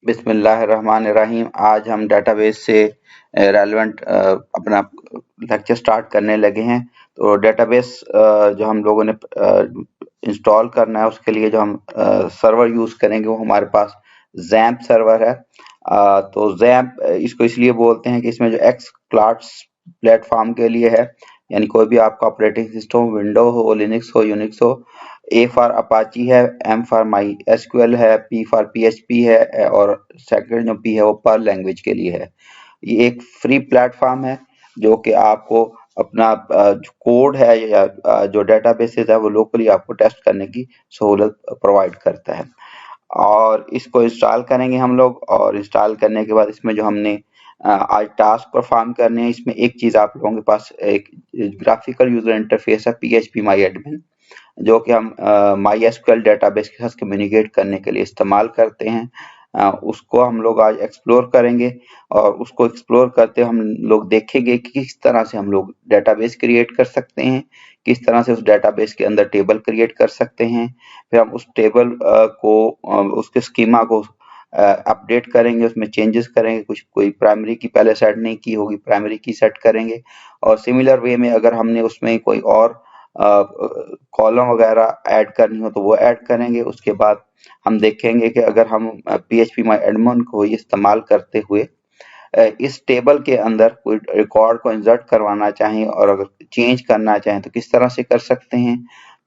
बिस्मिल्लाहिर्रहमानिर्रहीम। आज हम डेटाबेस से रेलेवेंट अपना लेक्चर स्टार्ट करने लगे हैं। तो डेटाबेस जो हम लोगों ने इंस्टॉल करना है, उसके लिए जो हम सर्वर यूज़ करेंगे वो हमारे पास जैम्प सर्वर है। तो जैम्प इसको इसलिए बोलते हैं कि इसमें जो एक्स क्लास प्लेटफॉर्म के लिए है, यानी कोई भी आपका ऑपरेटिंग सिस्टम विंडो हो, लिनक्स हो, यूनिक्स हो। ए फॉर अपाची है, एम फॉर माई एसक्यूएल है, पी फॉर पीएचपी है और सेकंड जो पी है वो पर्ल लैंग्वेज के लिए है। ये एक फ्री प्लेटफॉर्म है जो कि आपको अपना जो कोड है या जो डेटाबेसेस है वो लोकली आपको टेस्ट करने की सहूलत प्रोवाइड करता है। और इसको इंस्टॉल करेंगे हम लोग, और इंस्टॉल करने के बाद इसमें जो हमने आज टास्क परफॉर्म करने हैं, इसमें एक चीज़ आप लोगों के पास एक ग्राफिकल यूजर इंटरफेस है पीएचपी माई एडमिन, जो कि हम माई एसक्यूएल डेटाबेस के साथ कम्युनिकेट करने के लिए इस्तेमाल करते हैं। उसको हम लोग आज एक्सप्लोर करेंगे, और उसको एक्सप्लोर करते हम लोग देखेंगे कि किस तरह से हम लोग डेटाबेस क्रिएट कर सकते हैं, किस तरह से उस डेटाबेस के अंदर टेबल क्रिएट कर सकते हैं। फिर हम उस टेबल को उसके स्कीमा को अपडेट करेंगे, उसमें चेंजेस करेंगे, कुछ कोई प्राइमरी की पहले सेट नहीं की होगी, प्राइमरी की सेट करेंगे। और सिमिलर वे में अगर हमने उसमें कोई और कॉलम वगैरह ऐड करनी हो तो वो ऐड करेंगे। उसके बाद हम देखेंगे कि अगर हम पीएचपी माई एडमिन को इस्तेमाल करते हुए इस टेबल के अंदर कोई रिकॉर्ड को इंसर्ट करवाना चाहें और अगर चेंज करना चाहें तो किस तरह से कर सकते हैं।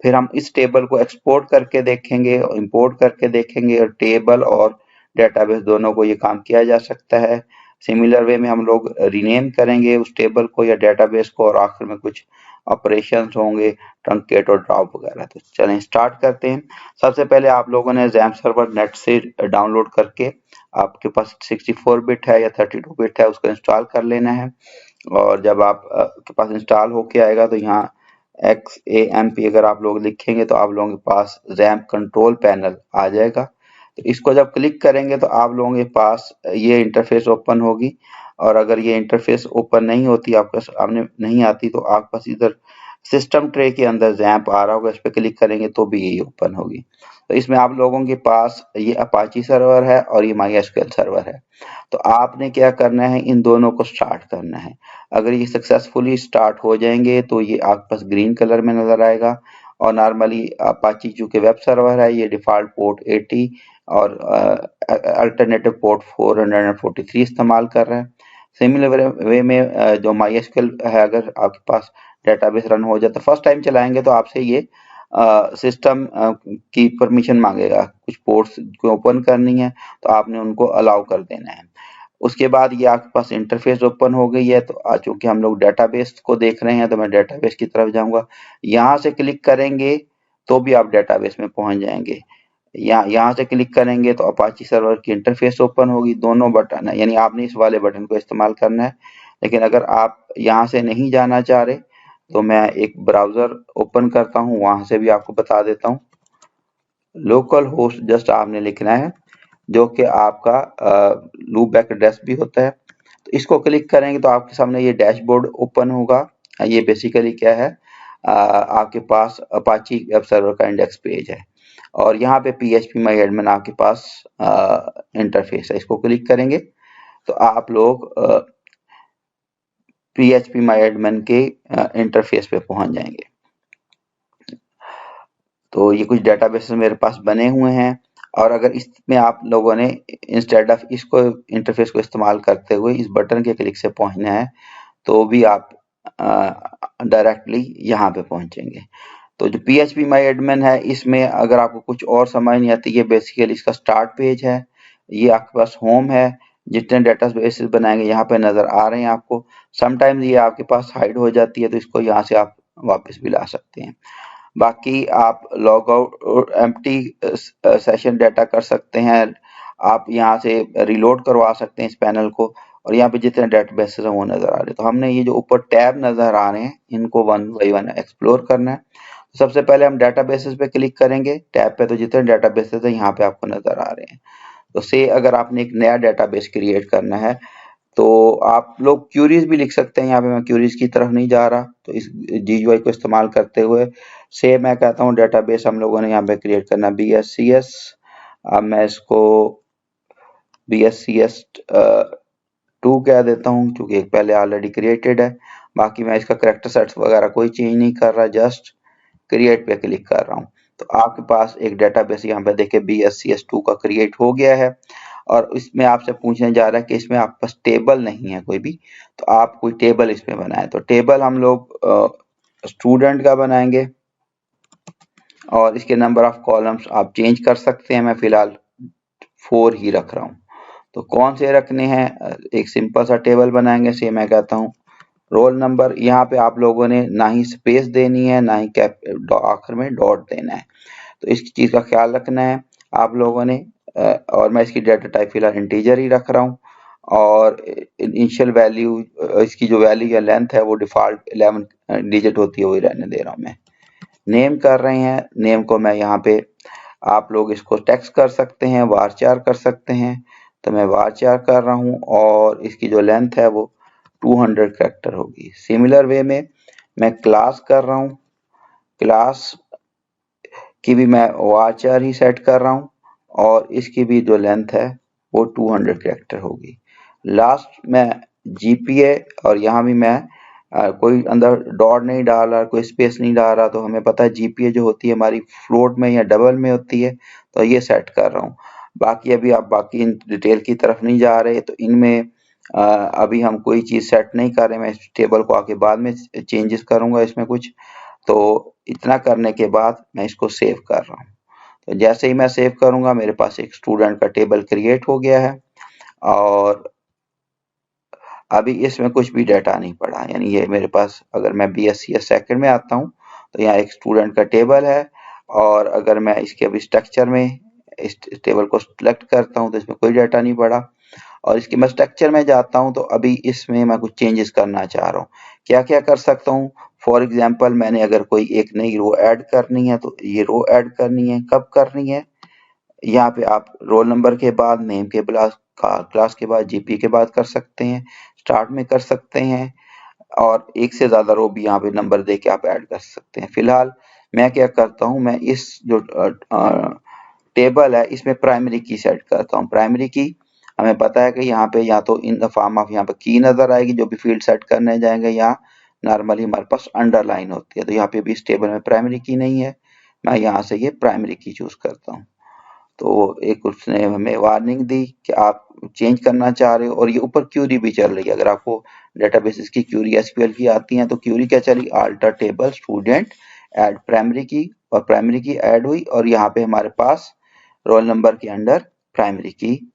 फिर हम इस टेबल को एक्सपोर्ट करके देखेंगे और इंपोर्ट करके देखेंगे, और टेबल और डेटाबेस दोनों को ये काम किया जा सकता है। सिमिलर वे में हम लोग रीनेम करेंगे उस टेबल को या डेटाबेस को, और आखिर में कुछ ऑपरेशंस होंगे, ट्रंकेट और ड्रॉप वगैरह। तो चलें स्टार्ट करते हैं। सबसे पहले आप लोगों ने जैम्प सर्वर नेट से डाउनलोड करके, आपके पास 64 बिट है या 32 बिट है, उसको इंस्टॉल कर लेना है। और जब आप के पास इंस्टॉल होके आएगा तो यहाँ XAMP अगर आप लोग लिखेंगे तो आप लोगों के पास जैम्प कंट्रोल पैनल आ जाएगा। तो इसको जब क्लिक करेंगे तो आप लोगों के पास ये इंटरफेस ओपन होगी, और अगर ये इंटरफेस ओपन नहीं होती, आपके सामने नहीं आती, तो आपके पास इधर सिस्टम ट्रे के अंदर जैम्प आ रहा होगा, इस पर क्लिक करेंगे तो भी यही ओपन होगी। तो इसमें आप लोगों के पास ये अपाची सर्वर है और ये माई एसक्यूएल सर्वर है। तो आपने क्या करना है, इन दोनों को स्टार्ट करना है। अगर ये सक्सेसफुली स्टार्ट हो जाएंगे तो ये आपके पास ग्रीन कलर में नजर आएगा। और नॉर्मली अपाची चूंकि वेब सर्वर है, ये डिफॉल्ट पोर्ट 80 और अल्टरनेटिव पोर्ट 443 इस्तेमाल कर रहा है। सिमिलर वे में जो माई एसक्यूएल है, अगर आपके पास डेटाबेस रन हो जाए तो फर्स्ट टाइम चलाएंगे तो आपसे ये सिस्टम की परमिशन मांगेगा, कुछ पोर्ट्स को ओपन करनी है तो आपने उनको अलाउ कर देना है। उसके बाद ये आपके पास इंटरफेस ओपन हो गई है। तो चूंकि हम लोग डेटाबेस को देख रहे हैं तो मैं डेटाबेस की तरफ जाऊंगा। यहाँ से क्लिक करेंगे तो भी आप डेटाबेस में पहुंच जाएंगे। यहाँ से क्लिक करेंगे तो अपाची सर्वर की इंटरफेस ओपन होगी। दोनों बटन है, यानी आपने इस वाले बटन को इस्तेमाल करना है। लेकिन अगर आप यहाँ से नहीं जाना चाह रहे तो मैं एक ब्राउजर ओपन करता हूँ, वहां से भी आपको बता देता हूँ। लोकल होस्ट जस्ट आपने लिखना है, जो कि आपका लूप बैक एड्रेस भी होता है। तो इसको क्लिक करेंगे तो आपके सामने ये डैशबोर्ड ओपन होगा। ये बेसिकली क्या है, आपके पास अपाची वेब सर्वर का इंडेक्स पेज है, और यहाँ पे पीएचपी माई एडमिन आपके पास इंटरफेस है। इसको क्लिक करेंगे तो आप लोग पीएचपी माई एडमिन के इंटरफेस पे पहुंच जाएंगे। तो ये कुछ डेटाबेसेस मेरे पास बने हुए हैं, और अगर इसमें आप लोगों ने इंस्टेड ऑफ इसको इंटरफेस को इस्तेमाल करते हुए इस बटन के क्लिक से पहुंचना है तो भी आप डायरेक्टली यहाँ पे पहुंचेंगे। तो जो पीएचपी माई एडमिन है, इसमें अगर आपको कुछ और समझ नहीं आती, ये बेसिकली इसका स्टार्ट पेज है। ये आपके पास होम है, जितने डेटाबेसेस बनाएंगे यहाँ पे नजर आ रहे हैं आपको। समटाइम्स ये आपके पास हाइड हो जाती है, तो इसको यहाँ से आप वापस भी ला सकते हैं। बाकी आप लॉग आउट और एम्प्टी सेशन डाटा कर सकते हैं। आप यहाँ से रिलोड करवा सकते हैं इस पैनल को, और यहाँ पे जितने डेटाबेसेस हैं वो नजर आ रहे हैं। तो हमने ये जो ऊपर टैब नजर आ रहे हैं, इनको वन बाई वन एक्सप्लोर करना है। सबसे पहले हम डेटाबेसेस पे क्लिक करेंगे, टैब पे, तो जितने डेटाबेसेस हैं यहाँ पे आपको नजर आ रहे हैं। तो से अगर आपने एक नया डेटाबेस क्रिएट करना है तो आप लोग क्यूरीज भी लिख सकते हैं। यहाँ पे मैं क्यूरीज की तरफ नहीं जा रहा, तो इस GUI को इस्तेमाल करते हुए से मैं कहता हूँ डेटाबेस हम लोगों ने यहाँ पे क्रिएट करना BSCS। अब मैं इसको BSCS2 कह देता हूँ क्योंकि एक पहले ऑलरेडी क्रिएटेड है। बाकी मैं इसका करेक्टर सेट्स वगैरह कोई चेंज नहीं कर रहा, जस्ट क्रिएट पे क्लिक कर रहा हूँ। तो आपके पास एक डेटाबेस यहाँ पे देखिए BSCS2 का क्रिएट हो गया है। और इसमें आपसे पूछने जा रहा है कि इसमें आपके पास टेबल नहीं है कोई भी, तो आप कोई टेबल इसमें बनाए। तो टेबल हम लोग स्टूडेंट का बनाएंगे और इसके नंबर ऑफ कॉलम्स आप चेंज कर सकते हैं। मैं फिलहाल 4 ही रख रहा हूँ। तो कौन से रखने हैं, एक सिंपल सा टेबल बनाएंगे। से मैं कहता हूँ रोल नंबर, यहाँ पे आप लोगों ने ना ही स्पेस देनी है ना ही कैप आखिर में डॉट देना है, तो इस चीज का ख्याल रखना है आप लोगों ने। और मैं इसकी डाटा टाइप फिलहाल इंटीजर ही रख रहा हूँ और इनिशियल वैल्यू, इसकी जो वैल्यू या लेंथ है वो डिफॉल्ट 11 डिजिट होती है, वही रहने दे रहा हूँ मैं। नेम कर रहे हैं, नेम को मैं यहाँ पे, आप लोग इसको टेक्स्ट कर सकते हैं, वारचार कर सकते हैं, तो मैं वारचार कर रहा हूँ और इसकी जो लेंथ है वो 200 कैरेक्टर होगी। सिमिलर वे में मैं क्लास कर रहा हूँ, क्लास की भी मैं वारचार ही सेट कर रहा हूँ और इसकी भी जो लेंथ है वो 200 कैरेक्टर होगी। लास्ट में जीपीए, और यहाँ भी मैं कोई अंदर डॉट नहीं डाल रहा, कोई स्पेस नहीं डाल रहा। तो हमें पता है जीपीए जो होती है हमारी फ्लोट में या डबल में होती है, तो ये सेट कर रहा हूँ। बाकी अभी आप बाकी इन डिटेल की तरफ नहीं जा रहे, तो इनमें अभी हम कोई चीज सेट नहीं कर रहे। मैं इस टेबल को आके बाद में चेंजेस करूंगा इसमें कुछ। तो इतना करने के बाद मैं इसको सेव कर रहा हूँ। तो जैसे ही मैं सेव करूंगा मेरे पास एक स्टूडेंट का टेबल क्रिएट हो गया है और अभी इसमें कुछ भी डाटा नहीं पड़ा। यानी ये मेरे पास, अगर मैं BSCS सेकंड में आता हूँ तो यहाँ एक स्टूडेंट का टेबल है और अगर मैं इसके अभी स्ट्रक्चर में इस टेबल को सिलेक्ट करता हूँ तो इसमें कोई डाटा नहीं पड़ा। और इसके मैं स्ट्रक्चर में जाता हूँ तो अभी इसमें मैं कुछ चेंजेस करना चाह रहा हूँ। क्या क्या कर सकता हूँ, फॉर एग्जाम्पल मैंने अगर कोई एक नई रो ऐड करनी है तो ये रो ऐड करनी है, कब करनी है, यहाँ पे आप रोल नंबर के बाद नेम के क्लास के बाद जीपी के बाद कर सकते हैं, स्टार्ट में कर सकते हैं और एक से ज्यादा रो भी यहाँ पे नंबर दे के आप ऐड कर सकते हैं। फिलहाल मैं क्या करता हूँ, मैं इस जो टेबल है इसमें प्राइमरी की सेट करता हूँ। प्राइमरी की हमें पता है कि यहाँ पे या तो इन द फॉर्म ऑफ यहाँ पे की नजर आएगी जो भी फील्ड सेट करने जाएंगे, या नॉर्मली हमारे पास अंडरलाइन होती है। तो यहाँ पे भी इस टेबल में प्राइमरी की नहीं है, मैं यहाँ से ये प्राइमरी की चूज करता हूँ। तो एक उसने हमें वार्निंग दी कि आप चेंज करना चाह रहे हो, और ये ऊपर क्यूरी भी चल रही है। अगर आपको डेटाबेसेस की क्यूरी एसक्यूएल की आती है तो क्यूरी क्या चली, alter table student add primary की, और प्राइमरी की ऐड हुई और यहाँ पे हमारे पास रोल नंबर के अंडर प्राइमरी की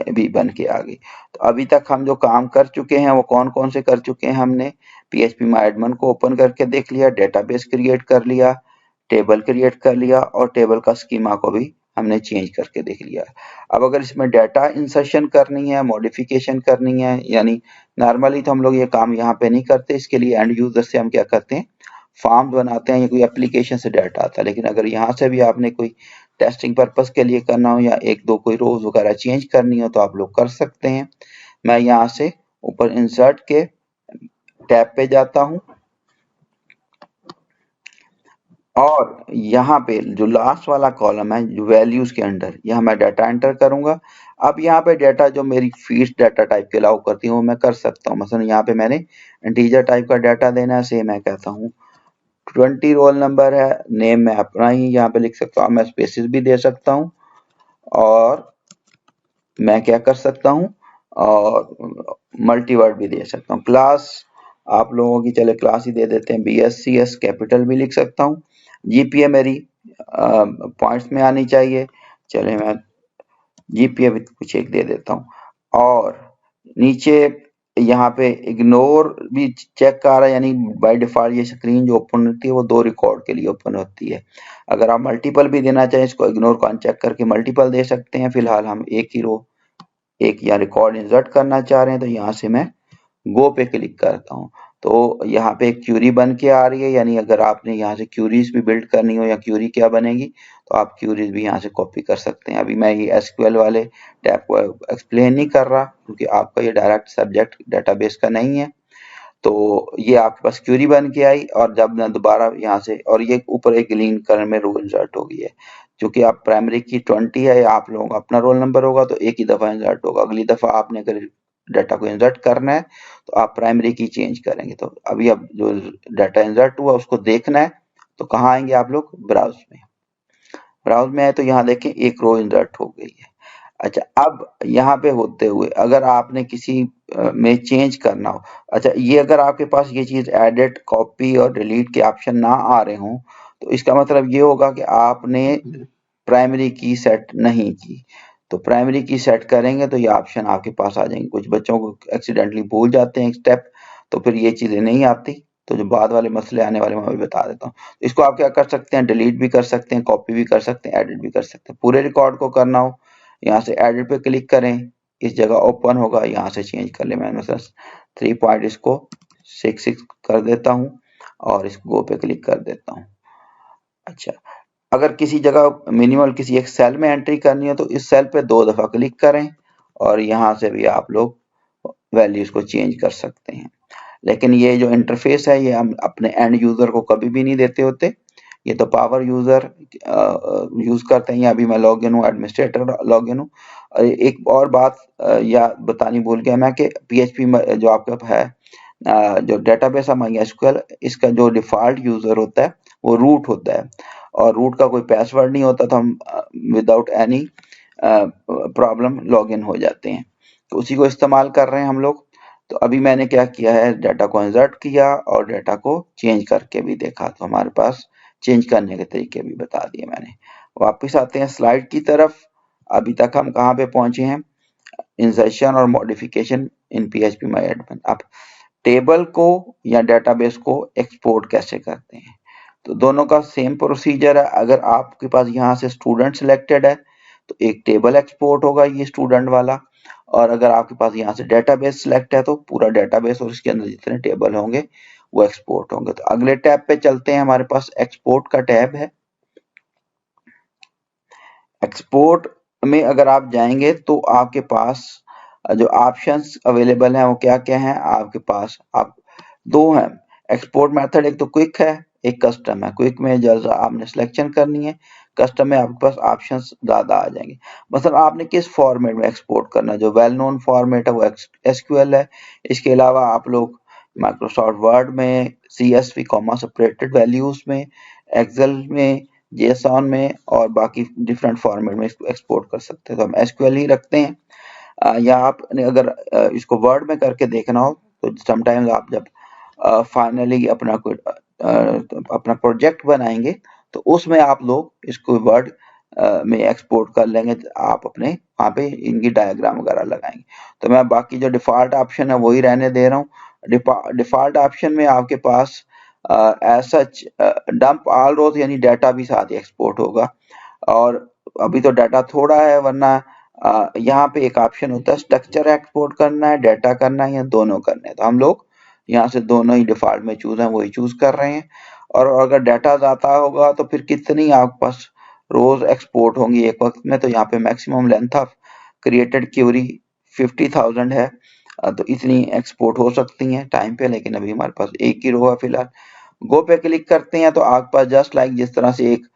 भी बन के आ गई। तो अभी तक हम जो काम कर चुके हैं वो कौन कौन से कर चुके हैं, हमने PHP माय एडमिन को ओपन करके देख लिया, डेटाबेस क्रिएट कर लिया, टेबल क्रिएट कर लिया और टेबल का स्कीमा को भी हमने चेंज करके देख लिया। अब अगर इसमें डाटा इंसर्शन करनी है, मॉडिफिकेशन करनी है, यानी नॉर्मली तो हम लोग ये काम यहाँ पे नहीं करते, इसके लिए एंड यूजर से हम क्या करते हैं, फॉर्म बनाते हैं या कोई एप्लीकेशन से डाटा आता है। लेकिन अगर यहाँ से भी आपने कोई टेस्टिंग पर्पस के लिए करना हो या एक दो कोई रोज वगैरह चेंज करनी हो तो आप लोग कर सकते हैं। मैं यहाँ से ऊपर इंसर्ट के टैब पे जाता हूँ और यहाँ पे जो लास्ट वाला कॉलम है जो वैल्यूज के अंडर, यहाँ मैं डाटा एंटर करूंगा। अब यहाँ पे डाटा जो मेरी फील्ड डाटा टाइप के अलाउ करती हूँ वो मैं कर सकता हूँ। मसलन यहाँ पे मैंने इंटीजर टाइप का डाटा देना है, से मैं कहता हूँ 20 रोल नंबर है, नेम मैं अपना ही यहाँ पे लिख सकता हूँ, मैं स्पेसिस भी दे सकता हूँ और मैं क्या कर सकता हूँ और मल्टीवर्ड भी दे सकता हूँ। क्लास आप लोगों की चले क्लास ही दे देते हैं, BSCS कैपिटल भी लिख सकता हूँ। जीपीए मेरी पॉइंट्स में आनी चाहिए, चले मैं जीपीए भी कुछ एक दे देता हूँ। और नीचे यहाँ पे इग्नोर भी चेक कर रहा है, यानी बाय डिफॉल्ट ये स्क्रीन जो ओपन होती है वो 2 रिकॉर्ड के लिए ओपन होती है। अगर आप मल्टीपल भी देना चाहें इसको इग्नोर को अनचेक करके मल्टीपल दे सकते हैं। फिलहाल हम एक ही रो एक या रिकॉर्ड इंसर्ट करना चाह रहे हैं तो यहाँ से मैं गो पे क्लिक करता हूँ। तो यहाँ पे एक क्यूरी बन के आ रही है, यानी अगर आपने यहाँ से क्यूरीज भी बिल्ड करनी हो या क्यूरी क्या बनेगी तो आप क्यूरीज भी यहाँ से कॉपी कर सकते हैं। अभी मैं ये एसक्यूएल वाले टैब को एक्सप्लेन नहीं कर रहा क्योंकि आपका ये डायरेक्ट सब्जेक्ट डेटाबेस का नहीं है। तो ये आपके पास क्यूरी बन के आई और जब मैं दोबारा यहाँ से, और ये ऊपर एक ग्रीन कलर में रो इंसर्ट हो गई है। क्योंकि आप प्राइमरी की 20 है या आप लोगों का अपना रोल नंबर होगा तो एक ही दफा इंसर्ट होगा। अगली दफा आपने अगर डाटा को इंसर्ट करना है तो आप प्राइमरी की चेंज करेंगे। तो अभी अब जो डाटा इंसर्ट हुआ उसको देखना है तो कहाँ आएंगे आप लोग, ब्राउज में। ब्राउज में है तो यहाँ देखें एक रो इंसर्ट हो गई है। अच्छा, अब यहाँ पे होते हुए अगर आपने किसी में चेंज करना हो, अच्छा ये अगर आपके पास ये चीज एडिट, कॉपी और डिलीट के ऑप्शन ना आ रहे हों तो इसका मतलब ये होगा कि आपने प्राइमरी की सेट नहीं की। तो प्राइमरी की सेट करेंगे तो ये ऑप्शन आपके पास आ जाएंगे। कुछ बच्चों को एक्सीडेंटली भूल जाते हैं स्टेप, तो फिर ये चीजें नहीं आती। तो जो बाद वाले मसले आने वाले मैं अभी बता देता हूँ। इसको आप क्या कर सकते हैं, डिलीट भी कर सकते हैं, कॉपी भी कर सकते हैं, एडिट भी कर सकते हैं। पूरे रिकॉर्ड को करना हो यहाँ से एडिट पे क्लिक करें, इस जगह ओपन होगा, यहाँ से चेंज कर ले। मैं मतलब 3 पॉइंट इसको 6 कर देता हूँ और इसको गो पे क्लिक कर देता हूँ। अच्छा, अगर किसी जगह मिनिमल किसी एक सेल में एंट्री करनी है तो इस सेल पे 2 दफा क्लिक करें और यहाँ से भी आप लोग वैल्यूज को चेंज कर सकते हैं। लेकिन ये जो इंटरफेस है ये हम अपने एंड यूजर को कभी भी नहीं देते होते, ये तो पावर यूजर यूज करते हैं। अभी मैं लॉग इन हूँ, एडमिनिस्ट्रेटर लॉग इन हूँ। एक और बात या बतानी भूल गया मैं कि पीएचपी जो आपका है जो डेटाबेस है MySQL, इसका जो डिफॉल्ट यूजर होता है वो रूट होता है और रूट का कोई पासवर्ड नहीं होता, तो हम without any problem log in हो जाते हैं। तो उसी को इस्तेमाल कर रहे हैं हम लोग। तो अभी मैंने क्या किया है, डाटा को इंसर्ट किया और डाटा को चेंज करके भी देखा, तो हमारे पास चेंज करने के तरीके भी बता दिए मैंने। वापस आते हैं स्लाइड की तरफ। अभी तक हम कहाँ पे पहुंचे हैं, इंसर्शन और modification in PHP my admin. अब टेबल को या डेटाबेस को एक्सपोर्ट कैसे करते हैं, तो दोनों का सेम प्रोसीजर है। अगर आपके पास यहाँ से स्टूडेंट सिलेक्टेड है तो एक टेबल एक्सपोर्ट होगा, ये स्टूडेंट वाला। और अगर आपके पास यहाँ से डेटाबेस सिलेक्ट है तो पूरा डेटाबेस और इसके अंदर जितने टेबल होंगे वो एक्सपोर्ट होंगे। तो अगले टैब पे चलते हैं, हमारे पास एक्सपोर्ट का टैब है। एक्सपोर्ट में अगर आप जाएंगे तो आपके पास जो ऑप्शंस अवेलेबल हैं वो क्या क्या हैं आपके पास, आप दो हैं एक्सपोर्ट मेथड, एक तो क्विक है, एक कस्टम है। क्विक में जैसा आपने सिलेक्शन करनी है, कस्टम में आपके पास ऑप्शंस ज्यादा आ जाएंगे। मतलब आपने किस फॉर्मेट में एक्सपोर्ट करना है, जो वेल नोन फॉर्मेट है वो SQL है। इसके अलावा आप लोग माइक्रोसॉफ्ट वर्ड में, CSV कॉमा सेपरेटेड वैल्यूज में, एक्सेल में, जेसॉन में और बाकी डिफरेंट फॉर्मेट में इसको एक्सपोर्ट कर सकते हैं। तो हम SQL ही रखते हैं। या आपने अगर इसको वर्ड में करके देखना हो तो समटाइम्स आप जब फाइनली अपना प्रोजेक्ट बनाएंगे तो उसमें आप लोग इसको वर्ड में एक्सपोर्ट कर लेंगे, आप अपने वहाँ पे इनकी डायग्राम वगैरह लगाएंगे। तो मैं बाकी जो डिफॉल्ट ऑप्शन है वही रहने दे रहा हूँ। डिफॉल्ट ऑप्शन में आपके पास एज सच डंप ऑल रोज यानी डाटा भी साथ ही एक्सपोर्ट होगा। और अभी तो डाटा थोड़ा है, वरना यहाँ पे एक ऑप्शन होता है स्ट्रक्चर एक्सपोर्ट करना है, डाटा करना है या दोनों करने हैं। तो हम लोग यहाँ से दोनों ही डिफॉल्ट में चूज है वही चूज कर रहे हैं। और अगर डाटा ज्यादा होगा तो फिर कितनी आपके पास रोज एक्सपोर्ट होंगी एक वक्त में, तो यहाँ पे maximum length of created query 50,000 है। तो इतनी एक्सपोर्ट हो सकती हैं टाइम पे, लेकिन अभी हमारे पास एक ही रो है फिलहाल। गो पे क्लिक करते हैं तो आपके पास जस्ट लाइक जिस तरह से एक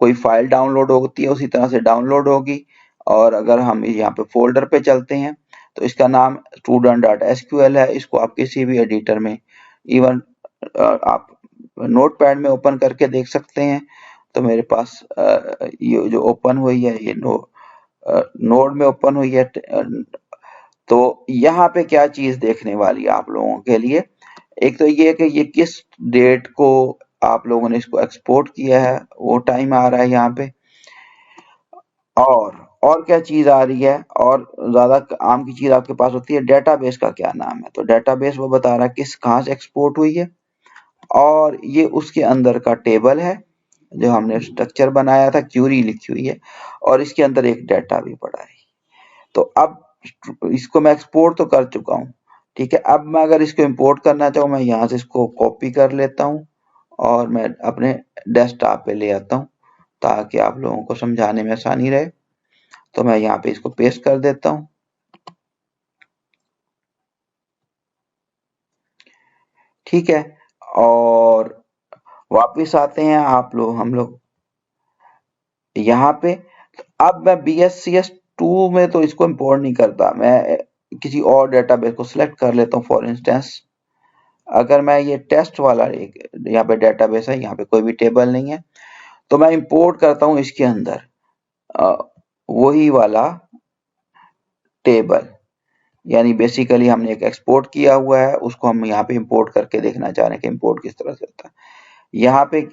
कोई फाइल डाउनलोड होती है उसी तरह से डाउनलोड होगी। और अगर हम यहाँ पे फोल्डर पे चलते हैं तो इसका नाम student.sql है। इसको आप किसी भी एडिटर में, इवन आप नोटपैड में ओपन करके देख सकते हैं। तो मेरे पास ये जो ओपन हुई है ये नोड में ओपन हुई है। तो यहाँ पे क्या चीज देखने वाली है आप लोगों के लिए, एक तो ये कि ये किस डेट को आप लोगों ने इसको एक्सपोर्ट किया है वो टाइम आ रहा है यहाँ पे। और क्या चीज आ रही है, और ज्यादा आम की चीज आपके पास होती है डेटाबेस का क्या नाम है। तो डेटाबेस वो बता रहा है किस कहाँ से एक्सपोर्ट हुई है, और ये उसके अंदर का टेबल है जो हमने स्ट्रक्चर बनाया था, क्यूरी लिखी हुई है और इसके अंदर एक डाटा भी पड़ा है। तो अब इसको मैं एक्सपोर्ट तो कर चुका हूँ, ठीक है। अब मैं अगर इसको इंपोर्ट करना चाहूँ, मैं यहाँ से इसको कॉपी कर लेता हूँ और मैं अपने डेस्कटॉप पे ले आता हूँ ताकि आप लोगों को समझाने में आसानी रहे। तो मैं यहाँ पे इसको पेस्ट कर देता हूँ, ठीक है। और वापिस आते हैं हम लोग यहाँ पे अब मैं BSCS2 में तो इसको इंपोर्ट नहीं करता, मैं किसी और डेटाबेस को सिलेक्ट कर लेता हूँ। फॉर इंस्टेंस अगर मैं ये टेस्ट वाला एक यहाँ पे डेटाबेस है, यहाँ पे कोई भी टेबल नहीं है, तो मैं इंपोर्ट करता हूँ इसके अंदर वही वाला टेबल, यानी बेसिकली हमने एक एक्सपोर्ट किया हुआ है, उसको हम यहाँ पे इंपोर्ट करके देखना चाह रहे हैं कि इंपोर्ट किस तरह से होता है। यहाँ पे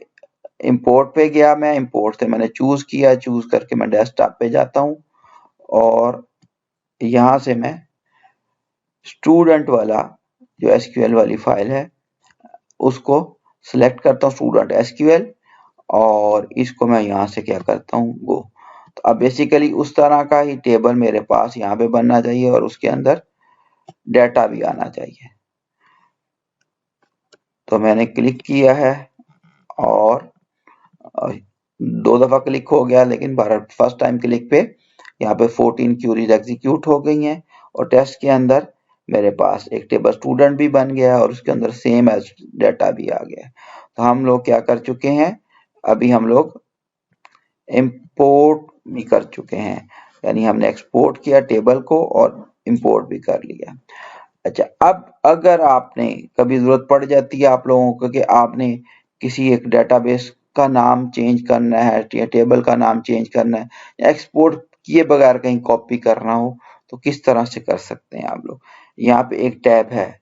इंपोर्ट पे गया, मैं इंपोर्ट से मैंने चूज किया, चूज करके मैं डेस्कटॉप पे जाता हूँ और यहाँ से मैं स्टूडेंट वाला जो एसक्यूएल वाली फाइल है उसको सिलेक्ट करता हूँ, स्टूडेंट एसक्यूएल, और इसको मैं यहाँ से क्या करता हूँ, गो। तो अब बेसिकली उस तरह का ही टेबल मेरे पास यहाँ पे बनना चाहिए और उसके अंदर डाटा भी आना चाहिए। तो मैंने क्लिक किया है और 2 दफा क्लिक हो गया, लेकिन फर्स्ट टाइम क्लिक पे यहाँ पे 14 क्यूरीज एग्जीक्यूट हो गई हैं और टेस्ट के अंदर मेरे पास एक टेबल स्टूडेंट भी बन गया और उसके अंदर सेम एज डाटा भी आ गया। तो हम लोग क्या कर चुके हैं, अभी हम लोग इंपोर्ट भी कर चुके हैं, यानी हमने एक्सपोर्ट किया टेबल को और इंपोर्ट भी कर लिया। अच्छा, अब अगर आपने कभी जरूरत पड़ जाती है आप लोगों को कि आपने किसी एक डेटाबेस का नाम चेंज करना है या टेबल का नाम चेंज करना है या एक्सपोर्ट किए बगैर कहीं कॉपी करना हो, तो किस तरह से कर सकते हैं आप लोग। यहाँ पे एक टैब है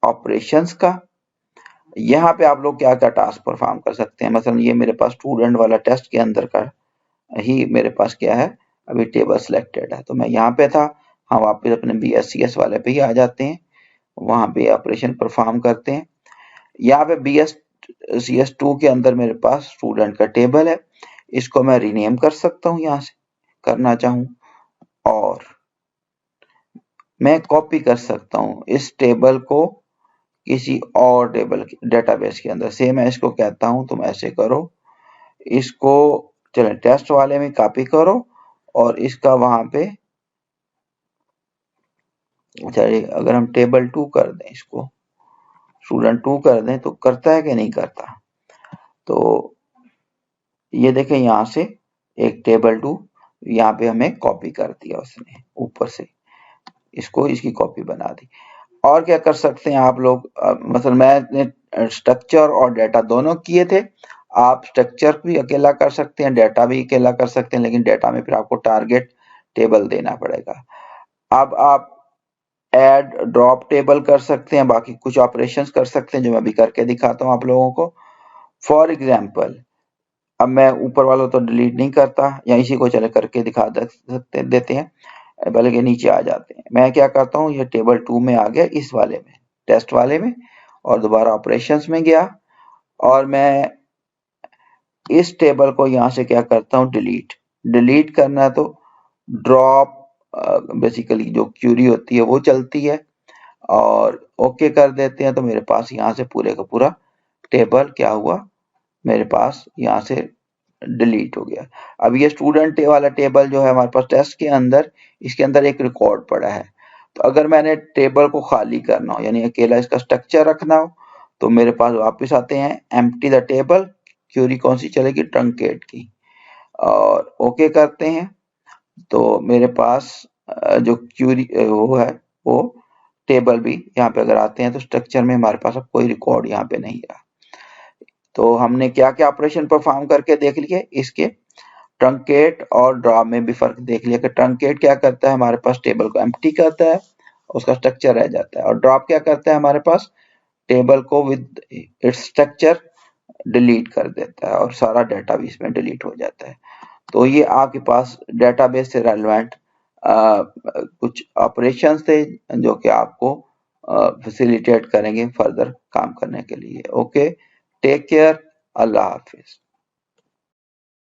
ऑपरेशंस का, यहाँ पे आप लोग क्या क्या टास्क परफॉर्म कर सकते हैं। मतलब ये मेरे पास स्टूडेंट वाला टेस्ट के अंदर का ही मेरे पास क्या है, अभी टेबल सिलेक्टेड है, तो मैं यहाँ पे था। हम वापस अपने BSCS वाले पे ही आ जाते हैं, वहां पे ऑपरेशन परफॉर्म करते हैं। यहाँ पे BSCS2 के अंदर मेरे पास स्टूडेंट का टेबल है, इसको मैं रीनेम कर सकता हूँ यहाँ से करना चाहूँ, और मैं कॉपी कर सकता हूँ इस टेबल को किसी और टेबल डेटाबेस के अंदर। से मैं इसको कहता हूँ तुम ऐसे करो, इसको चले टेस्ट वाले में कॉपी करो और इसका वहां पे, चलिए अगर हम टेबल 2 कर दें, इसको स्टूडेंट 2 कर दें तो करता है कि नहीं करता। तो ये देखें यहाँ से एक टेबल 2 यहाँ पे हमें कॉपी कर दिया उसने, ऊपर से इसको इसकी कॉपी बना दी। और क्या कर सकते हैं आप लोग, मतलब मैंने स्ट्रक्चर और डाटा दोनों किए थे, आप स्ट्रक्चर भी अकेला कर सकते हैं, डाटा भी अकेला कर सकते हैं, लेकिन डाटा में फिर आपको टारगेट टेबल देना पड़ेगा। अब आप ऐड ड्रॉप टेबल कर सकते हैं, बाकी कुछ ऑपरेशंस कर सकते हैं जो मैं अभी करके दिखाता हूँ आप लोगों को। फॉर एग्जाम्पल अब मैं ऊपर वाला तो डिलीट नहीं करता, या इसी को चले करके दिखा देते हैं, बल्कि नीचे आ जाते हैं। मैं क्या करता हूँ, ये टेबल 2 में आ गया, इस वाले में टेस्ट वाले में, और दोबारा ऑपरेशंस में गया और मैं इस टेबल को यहाँ से क्या करता हूँ, डिलीट करना है तो ड्रॉप बेसिकली जो क्यूरी होती है वो चलती है, और ओके कर देते हैं तो मेरे पास यहाँ से पूरे का पूरा टेबल क्या हुआ, मेरे पास यहाँ से डिलीट हो गया। अब ये स्टूडेंट वाला टेबल जो है हमारे पास टेस्ट के अंदर, इसके अंदर एक रिकॉर्ड पड़ा है। तो अगर मैंने टेबल को खाली करना हो, यानी अकेला इसका स्ट्रक्चर रखना हो, तो मेरे पास वापस आते हैं, एम्प्टी द टेबल, क्यूरी कौन सी चलेगी, ट्रंकेट की, और ओके करते हैं तो मेरे पास जो क्यूरी वो है वो टेबल भी यहाँ पे अगर आते हैं तो स्ट्रक्चर में हमारे पास अब कोई रिकॉर्ड यहाँ पे नहीं रहा। तो हमने क्या क्या ऑपरेशन परफॉर्म करके देख लिए, इसके ट्रंकेट और ड्रॉप में भी फर्क देख लिया कि ट्रंकेट क्या करता है, हमारे पास टेबल को एम्प्टी करता है, उसका स्ट्रक्चर रह जाता है, और ड्रॉप क्या करता है, हमारे पास टेबल को विद इट्स स्ट्रक्चर डिलीट कर देता है और सारा डाटा भी इसमें डिलीट हो जाता है। तो ये आपके पास डेटाबेस से रेलेवेंट कुछ ऑपरेशंस थे जो कि आपको फैसिलिटेट करेंगे फर्दर काम करने के लिए। ओके, टेक केयर, अल्लाह हाफिज।